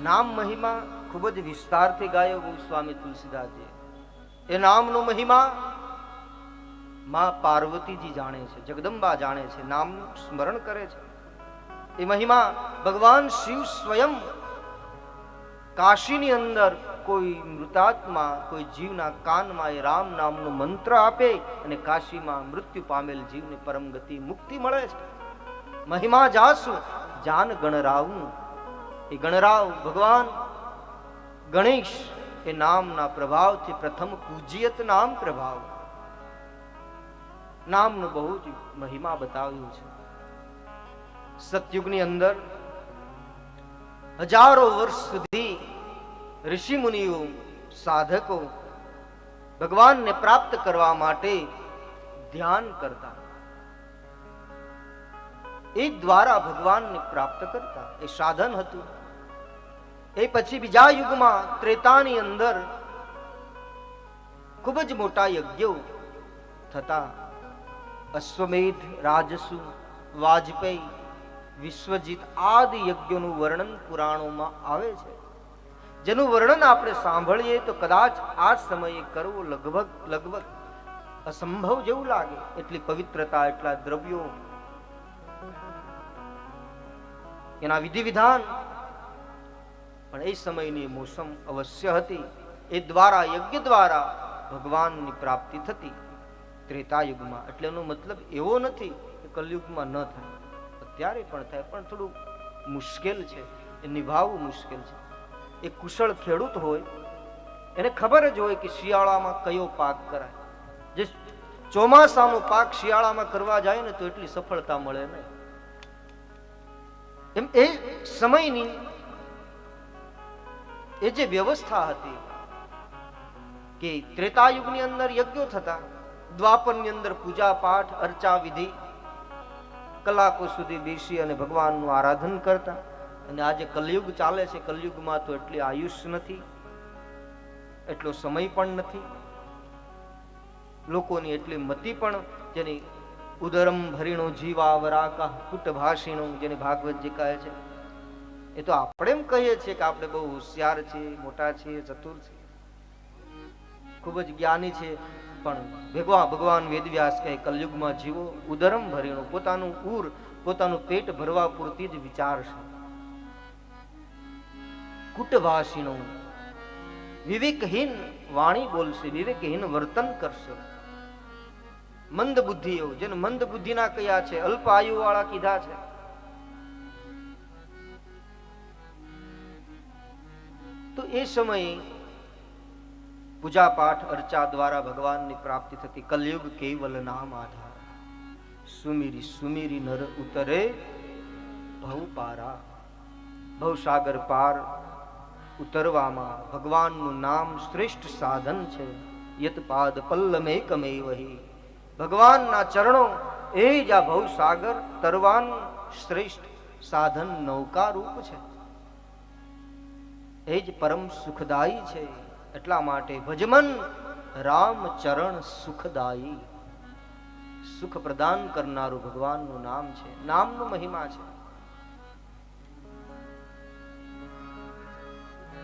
નામ મહિમા ખૂબ જ વિસ્તારથી ગાયો સ્વામી તુલસીદાસજી. એ નામનો મહિમા માં પાર્વતીજી જાણે છે, જગદંબા જાણે છે, નામનું સ્મરણ કરે છે. એ મહિમા ભગવાન શિવ સ્વયં કાશીની અંદર કોઈ મૃતાત્મા, કોઈ જીવના કાનમાં એ રામ નામનો મંત્ર આપે અને કાશીમાં મૃત્યુ પામેલ જીવને પરમ ગતિ મુક્તિ મળે છે. મહિમા જાસુ જાન ગણરાવું. એ ગણરાવ ભગવાન ગણેશ એ નામના પ્રભાવથી પ્રથમ પૂજ્યત નામ પ્રભાવ નામનો બહુ જ મહિમા બતાવ્યું છે. સતયુગની અંદર હજારો વર્ષ સુધી ઋષિ મુનિઓ, સાધકો ભગવાનને પ્રાપ્ત કરવા માટે ધ્યાન કરતા, એ દ્વારા ભગવાનને પ્રાપ્ત કરતા. એ સાધન હતું. એ પછી બીજા યુગમાં ત્રેતાની અંદર ખૂબ જ મોટા યજ્ઞો થતા. અશ્વમેધ, રાજસુ, વાજપેયી, વિશ્વજીત આદિ યજ્ઞોનું વર્ણન પુરાણોમાં આવે છે. જેનું વર્ણન આપણે સાંભળીએ તો કદાચ આ સમયે કરવું લગભગ અસંભવ જેવું લાગે. એટલી પવિત્રતા, એટલા દ્રવ્યો, એના વિધિ વિધાન. પણ એ સમયની મોસમ અવશ્ય હતી. એ દ્વારા, યજ્ઞ દ્વારા ભગવાનની પ્રાપ્તિ થતી ત્રેતા યુગમાં. એટલે એનો મતલબ એવો નથી કે કલયુગમાં ન થાય, અત્યારે પણ થાય, પણ થોડું મુશ્કેલ છે, એ નિભાવવું મુશ્કેલ છે. એ કુશળ ખેડૂત હોય એને ખબર જ હોય કે શિયાળામાં કયો પાક કરાય. જે ચોમાસાનો પાક શિયાળામાં કરવા જાય ને તો એટલી સફળતા મળે નહીં. એમ એ સમયની એ જે વ્યવસ્થા હતી કે ત્રેતાયુગની અંદર યજ્ઞો થતા, દ્વાપરની અંદર પૂજા પાઠ, અર્ચા વિધિ, કલાકો સુધી બેસી અને ભગવાનનું આરાધન કરતા. અને આજે કલયુગ ચાલે છે, કલયુગમાં તો એટલી આયુષ્ય નથી, એટલો સમય પણ નથી, લોકોની એટલી મતિ પણ, જેની ઉદરમ ભરીણો જીવા વરાકા કુટ ભાષીણો, જેને ભાગવતજી કહે છે. એ તો આપણે એમ કહીએ છીએ કે આપણે બહુ હોશિયાર છીએ, મોટા છીએ, ચતુર છીએ, ખૂબ જ જ્ઞાની છે. પણ ભગવાન વેદવ્યાસ કહે કલયુગમાં જીવો ઉદરમ ભરીણો, પોતાનું પોતાનું પેટ ભરવા પૂરતી જ વિચારશે. કુટભાષીણો, વિવેકહીન વાણી બોલશે, વિવેકહીન વર્તન કરશે. મંદ બુદ્ધિઓ, જેને મંદ બુદ્ધિના કયા છે, અલ્પ આયુ વાળા કીધા છે. તો એ સમયે પૂજા પાઠ અર્ચા દ્વારા ભગવાનની પ્રાપ્તિ થતી. કલયુગ કેવલ નામ આધાર, સુમીરી સુમીરી નર ઉતરે ભવ પારા. ભવસાગર પાર ઉતરવામાં ભગવાનનું નામ શ્રેષ્ઠ સાધન છે. યત પાદ પલ્લમેકમેવહી, ભગવાનના ચરણો એ જ આ ભવસાગર તરવાનું શ્રેષ્ઠ સાધન, નૌકા રૂપ છે. એ જ પરમ સુખદાયી છે. એટલા માટે ભજમન રામ ચરણ સુખદાયી, સુખ પ્રદાન કરનારું ભગવાનનું નામ છે. નામનો મહિમા છે.